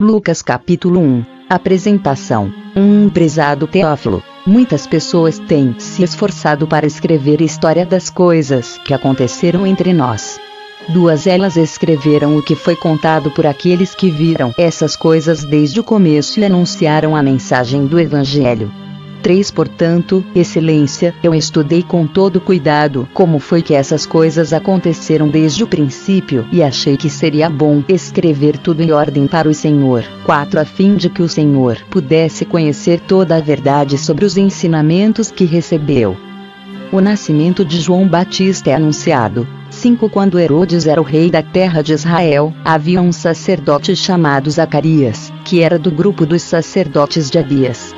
Lucas capítulo 1. Apresentação. Prezado Teófilo, muitas pessoas têm se esforçado para escrever a história das coisas que aconteceram entre nós. Duas elas escreveram o que foi contado por aqueles que viram essas coisas desde o começo e anunciaram a mensagem do Evangelho. 3. Portanto, Excelência, eu estudei com todo cuidado como foi que essas coisas aconteceram desde o princípio e achei que seria bom escrever tudo em ordem para o Senhor. 4. A fim de que o Senhor pudesse conhecer toda a verdade sobre os ensinamentos que recebeu. O nascimento de João Batista é anunciado. 5. Quando Herodes era o rei da terra de Israel, havia um sacerdote chamado Zacarias, que era do grupo dos sacerdotes de Abias.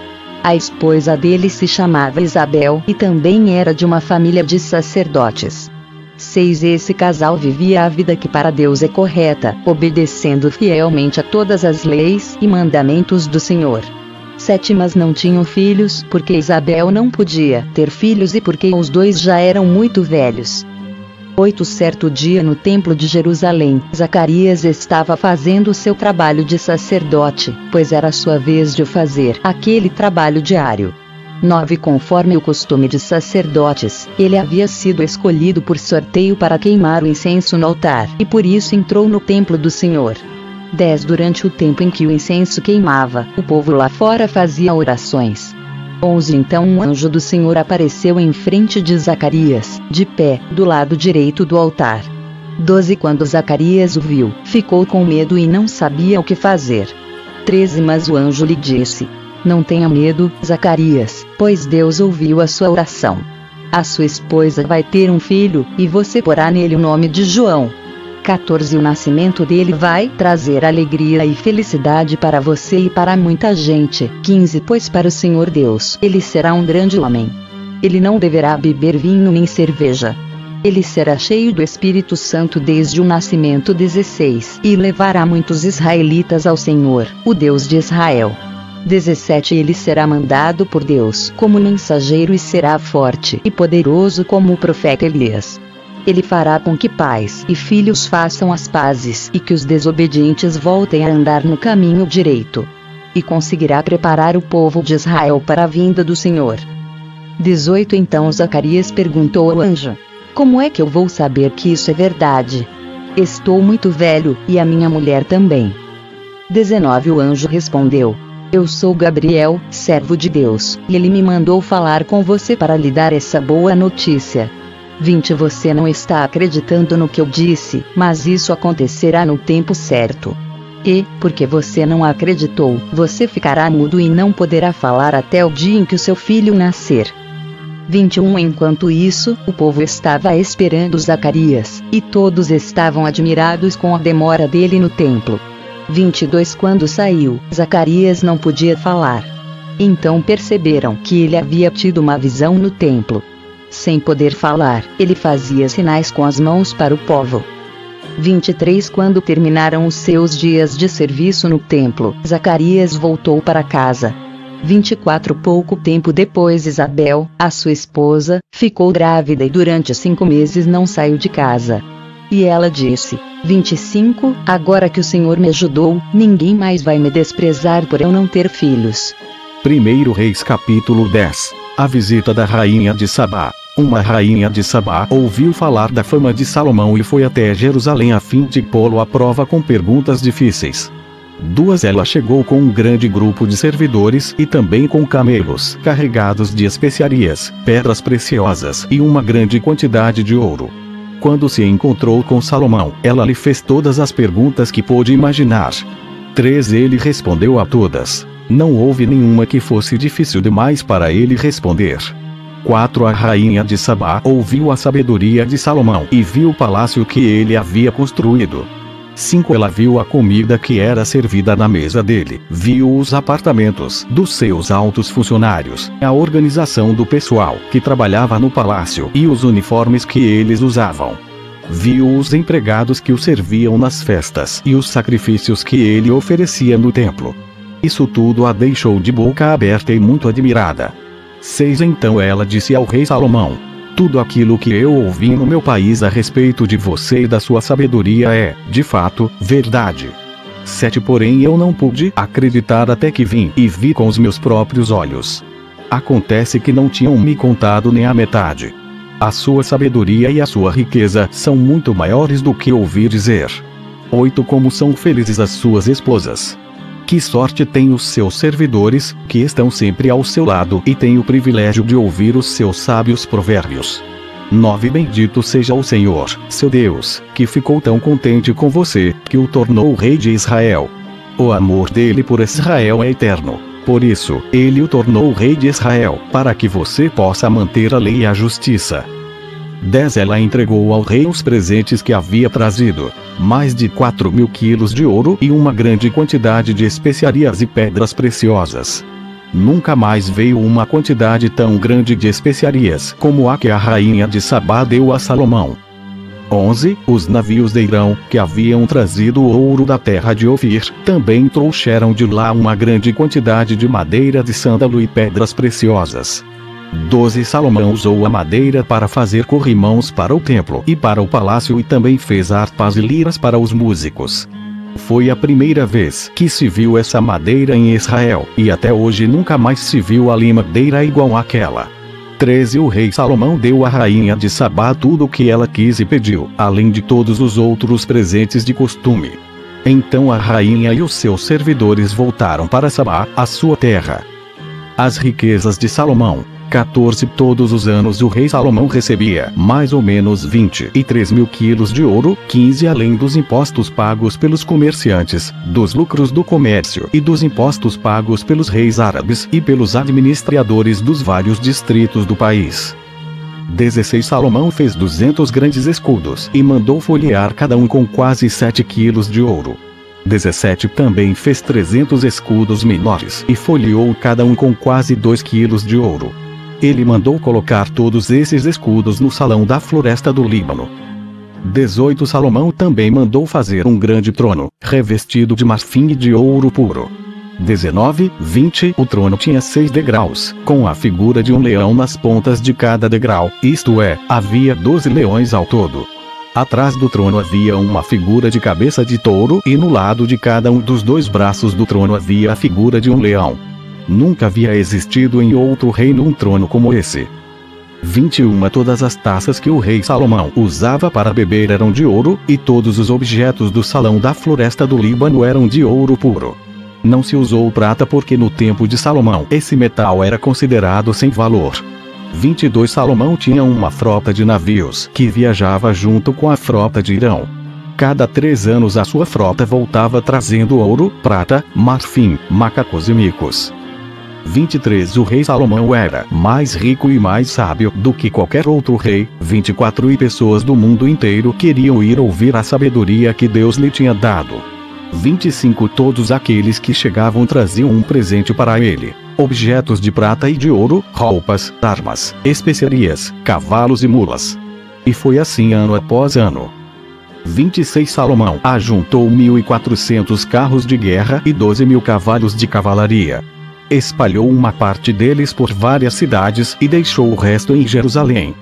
A esposa dele se chamava Isabel e também era de uma família de sacerdotes. 6. Esse casal vivia a vida que para Deus é correta, obedecendo fielmente a todas as leis e mandamentos do Senhor. 7. Mas não tinham filhos, porque Isabel não podia ter filhos e porque os dois já eram muito velhos. 8. Certo dia no templo de Jerusalém, Zacarias estava fazendo seu trabalho de sacerdote, pois era sua vez de fazer aquele trabalho diário. 9. Conforme o costume de sacerdotes, ele havia sido escolhido por sorteio para queimar o incenso no altar, e por isso entrou no templo do Senhor. 10. Durante o tempo em que o incenso queimava, o povo lá fora fazia orações. 11. Então um anjo do Senhor apareceu em frente de Zacarias, de pé, do lado direito do altar. 12. Quando Zacarias o viu, ficou com medo e não sabia o que fazer. 13. Mas o anjo lhe disse: Não tenha medo, Zacarias, pois Deus ouviu a sua oração. A sua esposa vai ter um filho, e você porá nele o nome de João. 14. O nascimento dele vai trazer alegria e felicidade para você e para muita gente. 15. Pois para o Senhor Deus ele será um grande homem. Ele não deverá beber vinho nem cerveja. Ele será cheio do Espírito Santo desde o nascimento. 16. E levará muitos israelitas ao Senhor, o Deus de Israel. 17. Ele será mandado por Deus como mensageiro e será forte e poderoso como o profeta Elias. Ele fará com que pais e filhos façam as pazes e que os desobedientes voltem a andar no caminho direito. E conseguirá preparar o povo de Israel para a vinda do Senhor. 18. Então Zacarias perguntou ao anjo: Como é que eu vou saber que isso é verdade? Estou muito velho, e a minha mulher também. 19. O anjo respondeu: Eu sou Gabriel, servo de Deus, e ele me mandou falar com você para lhe dar essa boa notícia. 20. Você não está acreditando no que eu disse, mas isso acontecerá no tempo certo. E, porque você não acreditou, você ficará mudo e não poderá falar até o dia em que o seu filho nascer. 21. Enquanto isso, o povo estava esperando Zacarias, e todos estavam admirados com a demora dele no templo. 22. Quando saiu, Zacarias não podia falar. Então perceberam que ele havia tido uma visão no templo. Sem poder falar, ele fazia sinais com as mãos para o povo. 23. Quando terminaram os seus dias de serviço no templo, Zacarias voltou para casa. 24. Pouco tempo depois, Isabel, a sua esposa, ficou grávida e durante 5 meses não saiu de casa. E ela disse: 25. Agora que o Senhor me ajudou, ninguém mais vai me desprezar por eu não ter filhos. 1 Reis capítulo 10. A visita da rainha de Sabá. Uma rainha de Sabá ouviu falar da fama de Salomão e foi até Jerusalém a fim de pô-lo à prova com perguntas difíceis. 2. Ela chegou com um grande grupo de servidores e também com camelos carregados de especiarias, pedras preciosas e uma grande quantidade de ouro. Quando se encontrou com Salomão, ela lhe fez todas as perguntas que pôde imaginar. 3. Ele respondeu a todas. Não houve nenhuma que fosse difícil demais para ele responder. 4. A rainha de Sabá ouviu a sabedoria de Salomão e viu o palácio que ele havia construído. 5. Ela viu a comida que era servida na mesa dele, viu os apartamentos dos seus altos funcionários, a organização do pessoal que trabalhava no palácio e os uniformes que eles usavam. Viu os empregados que o serviam nas festas e os sacrifícios que ele oferecia no templo. Isso tudo a deixou de boca aberta e muito admirada. 6. Então ela disse ao rei Salomão: Tudo aquilo que eu ouvi no meu país a respeito de você e da sua sabedoria é, de fato, verdade. 7 Porém eu não pude acreditar até que vim e vi com os meus próprios olhos. Acontece que não tinham me contado nem a metade. A sua sabedoria e a sua riqueza são muito maiores do que ouvi dizer. 8 Como são felizes as suas esposas. Que sorte têm os seus servidores, que estão sempre ao seu lado e têm o privilégio de ouvir os seus sábios provérbios. 9 Bendito seja o Senhor, seu Deus, que ficou tão contente com você, que o tornou rei de Israel. O amor dele por Israel é eterno. Por isso, ele o tornou rei de Israel, para que você possa manter a lei e a justiça. 10 Ela entregou ao rei os presentes que havia trazido, mais de 4.000 quilos de ouro e uma grande quantidade de especiarias e pedras preciosas. Nunca mais veio uma quantidade tão grande de especiarias como a que a rainha de Sabá deu a Salomão. 11 Os navios de Irão, que haviam trazido o ouro da terra de Ofir, também trouxeram de lá uma grande quantidade de madeira de sândalo e pedras preciosas. 12 Salomão usou a madeira para fazer corrimãos para o templo e para o palácio e também fez harpas e liras para os músicos. Foi a primeira vez que se viu essa madeira em Israel, e até hoje nunca mais se viu ali madeira igual àquela. 13 O rei Salomão deu à rainha de Sabá tudo o que ela quis e pediu, além de todos os outros presentes de costume. Então a rainha e os seus servidores voltaram para Sabá, a sua terra. As riquezas de Salomão. 14 Todos os anos o rei Salomão recebia mais ou menos 23.000 quilos de ouro, 15 além dos impostos pagos pelos comerciantes, dos lucros do comércio e dos impostos pagos pelos reis árabes e pelos administradores dos vários distritos do país. 16 Salomão fez 200 grandes escudos e mandou folhear cada um com quase 7 quilos de ouro. 17 Também fez 300 escudos menores e folheou cada um com quase 2 quilos de ouro. Ele mandou colocar todos esses escudos no salão da floresta do Líbano. 18 Salomão também mandou fazer um grande trono, revestido de marfim e de ouro puro. 19, 20 O trono tinha 6 degraus, com a figura de um leão nas pontas de cada degrau, isto é, havia 12 leões ao todo. Atrás do trono havia uma figura de cabeça de touro e no lado de cada um dos 2 braços do trono havia a figura de um leão. Nunca havia existido em outro reino um trono como esse. 21 Todas as taças que o rei Salomão usava para beber eram de ouro, e todos os objetos do salão da floresta do Líbano eram de ouro puro. Não se usou prata porque no tempo de Salomão esse metal era considerado sem valor. 22 Salomão tinha uma frota de navios que viajava junto com a frota de Irão. Cada 3 anos a sua frota voltava trazendo ouro, prata, marfim, macacos e micos. 23 O rei Salomão era mais rico e mais sábio do que qualquer outro rei. 24 E pessoas do mundo inteiro queriam ir ouvir a sabedoria que Deus lhe tinha dado. 25 Todos aqueles que chegavam traziam um presente para ele: objetos de prata e de ouro, roupas, armas, especiarias, cavalos e mulas. E foi assim ano após ano. 26 Salomão ajuntou 1.400 carros de guerra e 12.000 cavalos de cavalaria. Espalhou uma parte deles por várias cidades e deixou o resto em Jerusalém.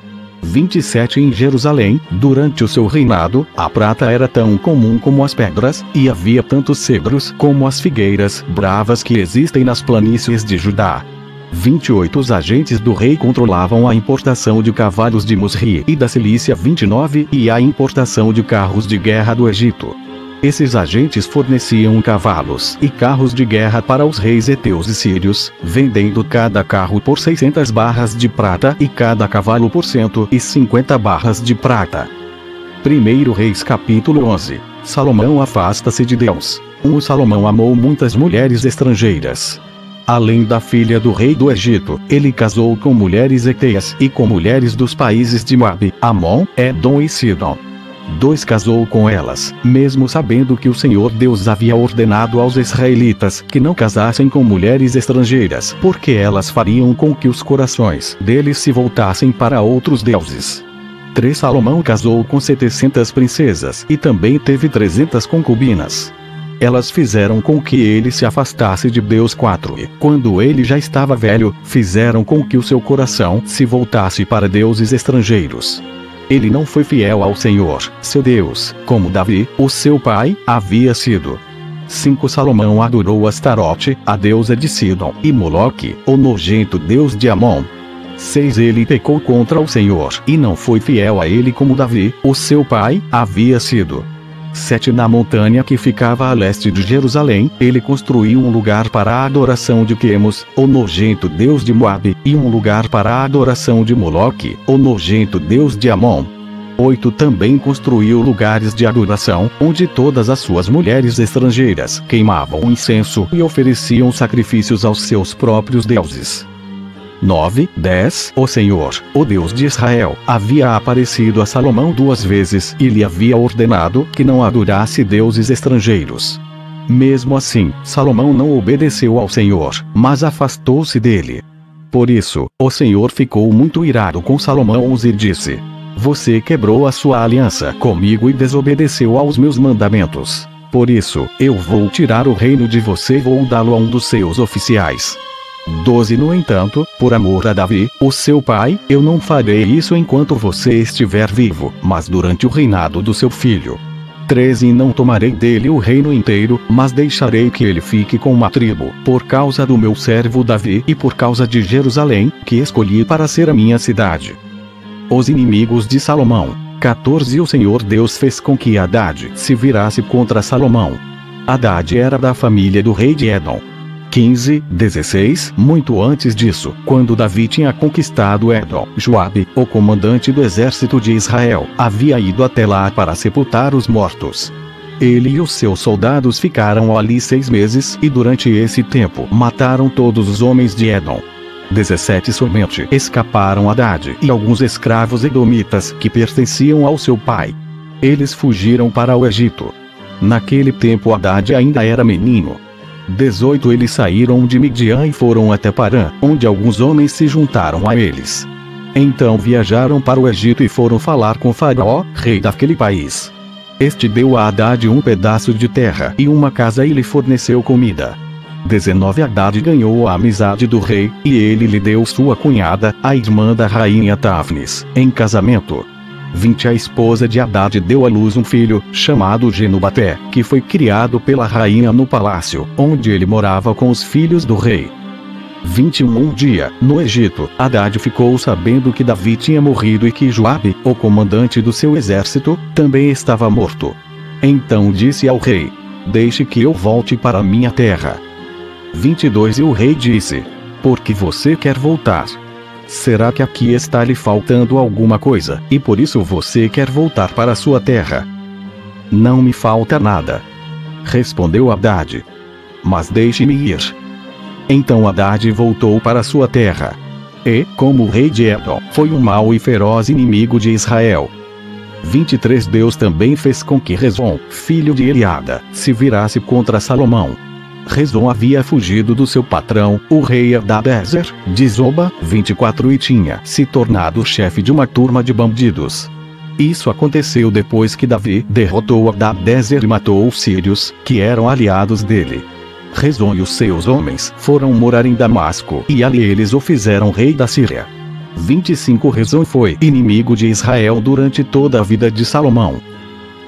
27 Em Jerusalém, durante o seu reinado, a prata era tão comum como as pedras, e havia tantos cedros como as figueiras bravas que existem nas planícies de Judá. 28 Os agentes do rei controlavam a importação de cavalos de Musri e da Cilícia. 29 E a importação de carros de guerra do Egito. Esses agentes forneciam cavalos e carros de guerra para os reis heteus e sírios, vendendo cada carro por 600 barras de prata e cada cavalo por 150 barras de prata. 1 Reis capítulo 11. Salomão afasta-se de Deus. O Salomão amou muitas mulheres estrangeiras. Além da filha do rei do Egito, ele casou com mulheres heteias e com mulheres dos países de Moabe, Amon, Edom e Sidom. 2 Casou com elas, mesmo sabendo que o Senhor Deus havia ordenado aos israelitas que não casassem com mulheres estrangeiras, porque elas fariam com que os corações deles se voltassem para outros deuses. 3 Salomão casou com 700 princesas e também teve 300 concubinas. Elas fizeram com que ele se afastasse de Deus. 4 E, quando ele já estava velho, fizeram com que o seu coração se voltasse para deuses estrangeiros. Ele não foi fiel ao Senhor, seu Deus, como Davi, o seu pai, havia sido. 5 Salomão adorou Astarote, a deusa de Sidom, e Moloque, o nojento deus de Amon. 6 Ele pecou contra o Senhor, e não foi fiel a ele como Davi, o seu pai, havia sido. 7 Na montanha que ficava a leste de Jerusalém, ele construiu um lugar para a adoração de Quemos, o nojento deus de Moabe, e um lugar para a adoração de Moloque, o nojento deus de Amon. 8 Também construiu lugares de adoração, onde todas as suas mulheres estrangeiras queimavam incenso e ofereciam sacrifícios aos seus próprios deuses. 9, 10 O Senhor, o Deus de Israel, havia aparecido a Salomão 2 vezes e lhe havia ordenado que não adorasse deuses estrangeiros. Mesmo assim, Salomão não obedeceu ao Senhor, mas afastou-se dele. Por isso, o Senhor ficou muito irado com Salomão e disse: Você quebrou a sua aliança comigo e desobedeceu aos meus mandamentos. Por isso, eu vou tirar o reino de você e vou dá-lo a um dos seus oficiais. 12 No entanto, por amor a Davi, o seu pai, eu não farei isso enquanto você estiver vivo, mas durante o reinado do seu filho. 13 Não tomarei dele o reino inteiro, mas deixarei que ele fique com uma tribo, por causa do meu servo Davi e por causa de Jerusalém, que escolhi para ser a minha cidade. Os inimigos de Salomão. 14 O Senhor Deus fez com que Hadad se virasse contra Salomão. Hadad era da família do rei de Edom. 15, 16 Muito antes disso, quando Davi tinha conquistado Edom, Joabe, o comandante do exército de Israel, havia ido até lá para sepultar os mortos. Ele e os seus soldados ficaram ali 6 meses e durante esse tempo mataram todos os homens de Edom. 17 Somente escaparam Hadad e alguns escravos edomitas que pertenciam ao seu pai. Eles fugiram para o Egito. Naquele tempo Hadad ainda era menino. 18 Eles saíram de Midian e foram até Parã, onde alguns homens se juntaram a eles. Então viajaram para o Egito e foram falar com Faraó, rei daquele país. Este deu a Hadad um pedaço de terra e uma casa e lhe forneceu comida. 19 Hadad ganhou a amizade do rei, e ele lhe deu sua cunhada, a irmã da rainha Tafnis, em casamento. 20 A esposa de Hadad deu à luz um filho, chamado Genubaté, que foi criado pela rainha no palácio, onde ele morava com os filhos do rei. 21 Um dia, no Egito, Hadad ficou sabendo que Davi tinha morrido e que Joabe, o comandante do seu exército, também estava morto. Então disse ao rei: Deixe que eu volte para a minha terra. 22 E o rei disse: Por que você quer voltar? Será que aqui está lhe faltando alguma coisa, e por isso você quer voltar para sua terra? Não me falta nada, respondeu Hadad. Mas deixe-me ir. Então Hadad voltou para sua terra. E, como o rei de Edom, foi um mau e feroz inimigo de Israel. 23 Deus também fez com que Rezon, filho de Eliada, se virasse contra Salomão. Rezon havia fugido do seu patrão, o rei Hadadezer, de Zoba, 24 e tinha se tornado chefe de uma turma de bandidos. Isso aconteceu depois que Davi derrotou Hadadezer e matou os sírios, que eram aliados dele. Rezon e os seus homens foram morar em Damasco, e ali eles o fizeram rei da Síria. 25 Rezon foi inimigo de Israel durante toda a vida de Salomão.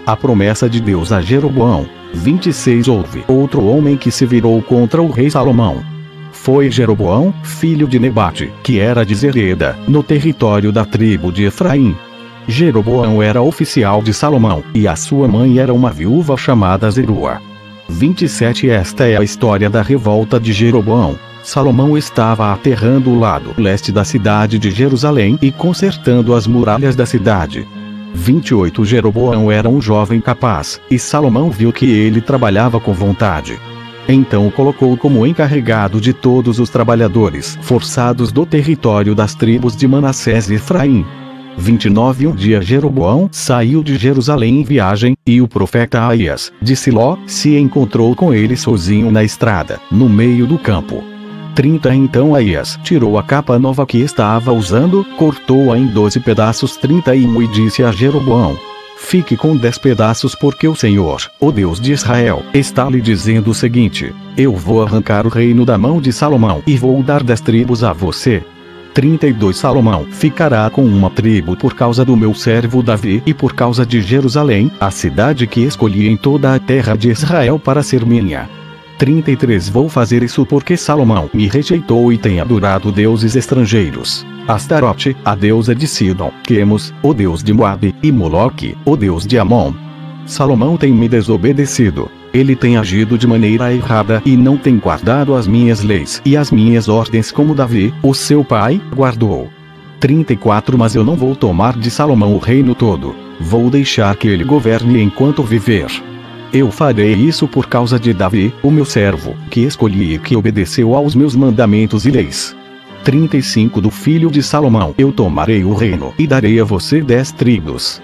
A promessa de Deus a Jeroboão. 26 Houve outro homem que se virou contra o rei Salomão. Foi Jeroboão, filho de Nebate, que era de Zereda, no território da tribo de Efraim. Jeroboão era oficial de Salomão, e a sua mãe era uma viúva chamada Zerua. 27 Esta é a história da revolta de Jeroboão. Salomão estava aterrando o lado leste da cidade de Jerusalém e consertando as muralhas da cidade. 28 Jeroboão era um jovem capaz, e Salomão viu que ele trabalhava com vontade. Então o colocou como encarregado de todos os trabalhadores forçados do território das tribos de Manassés e Efraim. 29 Um dia Jeroboão saiu de Jerusalém em viagem, e o profeta Aías, de Siló, se encontrou com ele sozinho na estrada, no meio do campo. 30 Então Aías tirou a capa nova que estava usando, cortou-a em 12 pedaços 31 e disse a Jeroboão: Fique com 10 pedaços porque o Senhor, o Deus de Israel, está lhe dizendo o seguinte: Eu vou arrancar o reino da mão de Salomão e vou dar 10 tribos a você. 32 Salomão ficará com uma tribo por causa do meu servo Davi e por causa de Jerusalém, a cidade que escolhi em toda a terra de Israel para ser minha. 33 Vou fazer isso porque Salomão me rejeitou e tem adorado deuses estrangeiros. Astarote, a deusa de Sidom, Quemos, o deus de Moabe, e Moloque, o deus de Amon. Salomão tem me desobedecido. Ele tem agido de maneira errada e não tem guardado as minhas leis e as minhas ordens como Davi, o seu pai, guardou. 34 Mas eu não vou tomar de Salomão o reino todo. Vou deixar que ele governe enquanto viver. Eu farei isso por causa de Davi, o meu servo, que escolhi e que obedeceu aos meus mandamentos e leis. 35 Do filho de Salomão eu tomarei o reino e darei a você 10 tribos.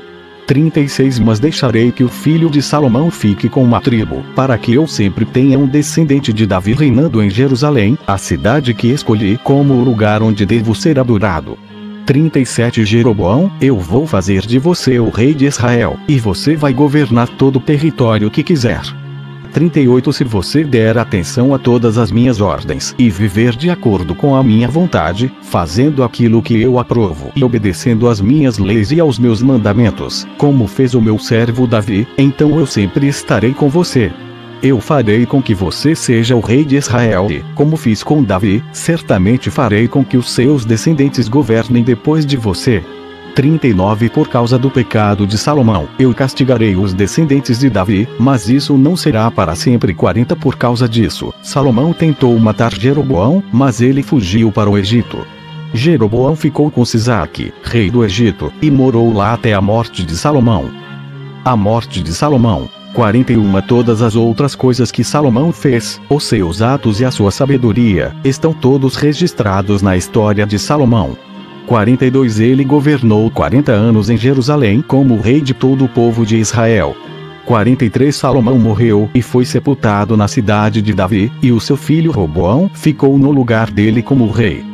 36 Mas deixarei que o filho de Salomão fique com uma tribo, para que eu sempre tenha um descendente de Davi reinando em Jerusalém, a cidade que escolhi como o lugar onde devo ser adorado. 37 Jeroboão, eu vou fazer de você o rei de Israel, e você vai governar todo o território que quiser. 38 Se você der atenção a todas as minhas ordens e viver de acordo com a minha vontade, fazendo aquilo que eu aprovo e obedecendo às minhas leis e aos meus mandamentos, como fez o meu servo Davi, então eu sempre estarei com você. Eu farei com que você seja o rei de Israel e, como fiz com Davi, certamente farei com que os seus descendentes governem depois de você. 39 Por causa do pecado de Salomão, eu castigarei os descendentes de Davi, mas isso não será para sempre. 40 Por causa disso, Salomão tentou matar Jeroboão, mas ele fugiu para o Egito. Jeroboão ficou com Sisaque, rei do Egito, e morou lá até a morte de Salomão. A morte de Salomão. 41 Todas as outras coisas que Salomão fez, os seus atos e a sua sabedoria, estão todos registrados na história de Salomão. 42 Ele governou 40 anos em Jerusalém como rei de todo o povo de Israel. 43 Salomão morreu e foi sepultado na cidade de Davi, e o seu filho Roboão ficou no lugar dele como rei.